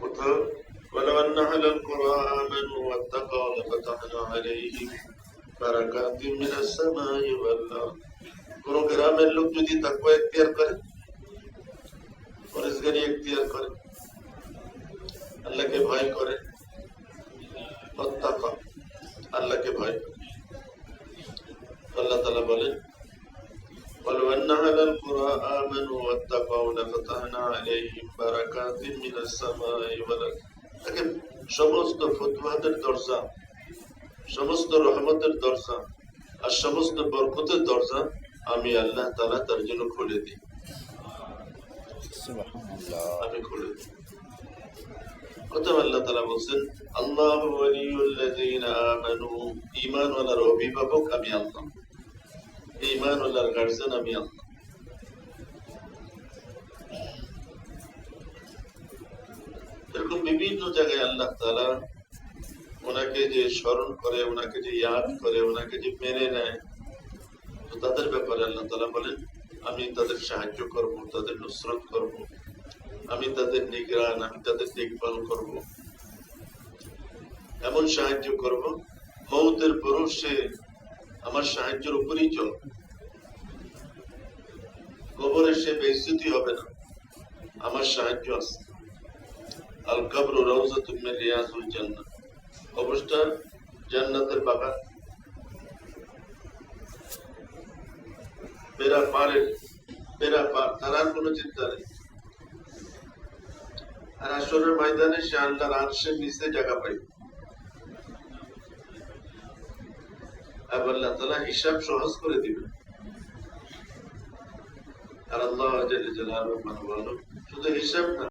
কোথাও ولو أن أهل القرى آمنوا واتقوا لفتحنا عليهم بركات من السماء والأرض। কোন গ্রামের লোক যদি তাকওয়া ইখতিয়ার করে, পরহেজগারি ইখতিয়ার করে, আল্লাহকে ভয় করে, ওয়াত্তাকা, আল্লাহকে ভয় করে, আল্লাহ তাআলা বলেন ولو أن أهل القرى آمنوا واتقوا لفتحنا عليهم بركات من السماء والأرض। দেখেন, সমস্ত ফুতুহাতের দরজা, সমস্ত রহমতের দরজা আর সমস্ত বরকতের দরজা আমি আল্লাহ তাআলা তার জন্য খুলে দিই, আমি খুলে দিই। কোথাও আল্লাহ তাআলা বলছেন আল্লাহু ওয়ালিয়ুল্লাযীনা আমানু, ঈমানওয়ালার অভিভাবক আমি আল্লাহ, ঈমানওয়ালার গার্জিয়ান আমি আল্লাহ। এরকম বিভিন্ন জায়গায় আল্লাহ তাআলা ওনাকে যে স্মরণ করে, ওনাকে যে ইয়াদ করে, ওনাকে যে মেনে নেয়, তো তাদের ব্যাপারে আল্লাহ তাআলা বলেন আমি তাদের সাহায্য করব, তাদের নুসরত করব, আমি তাদের নিগরান, আমি তাদের দেখভাল করব, এমন সাহায্য করব মওতের পরও সে আমার সাহায্যের উপরই চল, কবরে সে বেইজ্জতি হবে না, আমার সাহায্য আছে। আল কবরু রাউযাতুম মিন রিয়াযিল জান্নাহ, কবরটা জান্নাতের বাগান। বেড়া পার, তার আর কোনো চিন্তা নেই। আর হাশরের ময়দানে সে আল্লাহর আরশের নিচে জায়গা পাইবে। আল্লাহ তাআলা হিসাব সহজ করে দিবেন। আর আল্লাহ জাল্লা জালালুহু শুধু হিসাব না,